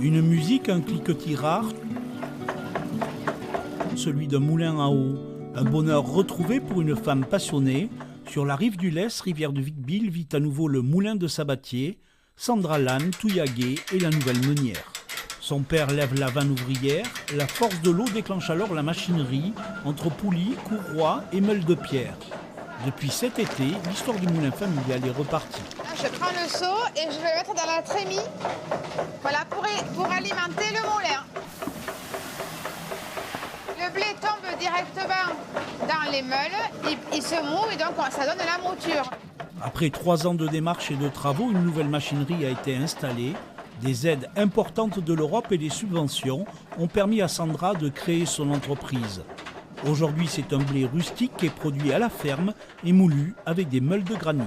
Une musique, un cliquetis rare, celui d'un moulin à eau. Un bonheur retrouvé pour une femme passionnée. Sur la rive du Lez, rivière de Vic-Bilh, vit à nouveau le moulin de Sabatier, Sandra Lannes, Touillaguet et la nouvelle meunière. Son père lève la vanne ouvrière, la force de l'eau déclenche alors la machinerie entre poulies, courroies et meules de pierre. Depuis cet été, l'histoire du moulin familial est repartie. Je prends le seau et je vais le mettre dans la trémie, voilà, pour alimenter le moulin. Le blé tombe directement dans les meules, il se moue et donc ça donne la mouture. Après 3 ans de démarches et de travaux, une nouvelle machinerie a été installée. Des aides importantes de l'Europe et des subventions ont permis à Sandra de créer son entreprise. Aujourd'hui, c'est un blé rustique qui est produit à la ferme et moulu avec des meules de granit.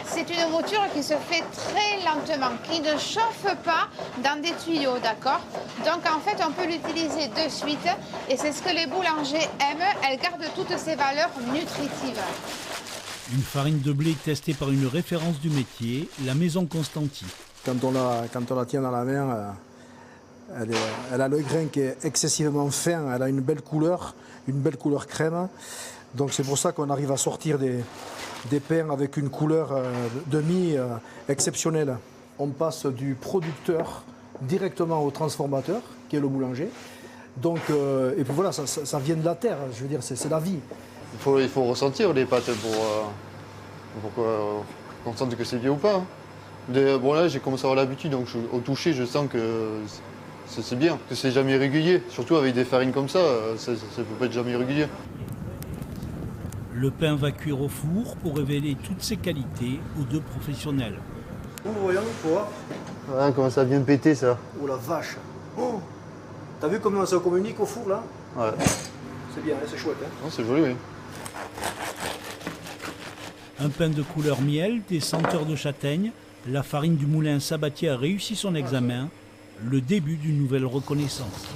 C'est une mouture qui se fait très lentement, qui ne chauffe pas dans des tuyaux, d'accord? Donc en fait, on peut l'utiliser de suite et c'est ce que les boulangers aiment, elle garde toutes ses valeurs nutritives. Une farine de blé testée par une référence du métier, la Maison Constanti. Quand on la tient dans la main, elle a le grain qui est excessivement fin, elle a une belle couleur crème. Donc c'est pour ça qu'on arrive à sortir des pains avec une couleur de mie exceptionnelle. On passe du producteur directement au transformateur, qui est le boulanger. Donc, et puis voilà, ça vient de la terre, je veux dire, c'est la vie. Il faut ressentir les pâtes pour qu'on sente que c'est bien ou pas. Bon là, j'ai commencé à avoir l'habitude, donc au toucher, je sens que c'est bien, que c'est jamais régulier. Surtout avec des farines comme ça ne peut pas être jamais régulier. Le pain va cuire au four pour révéler toutes ses qualités aux 2 professionnels. Oh, voyons, quoi? Ah, comment ça vient péter ça. Oh la vache! Oh, t'as vu comment ça communique au four là? Ouais. C'est bien, c'est chouette. Hein? Non, c'est joli, oui. Un pain de couleur miel, des senteurs de châtaigne, la farine du moulin Sabatier a réussi son examen, le début d'une nouvelle reconnaissance.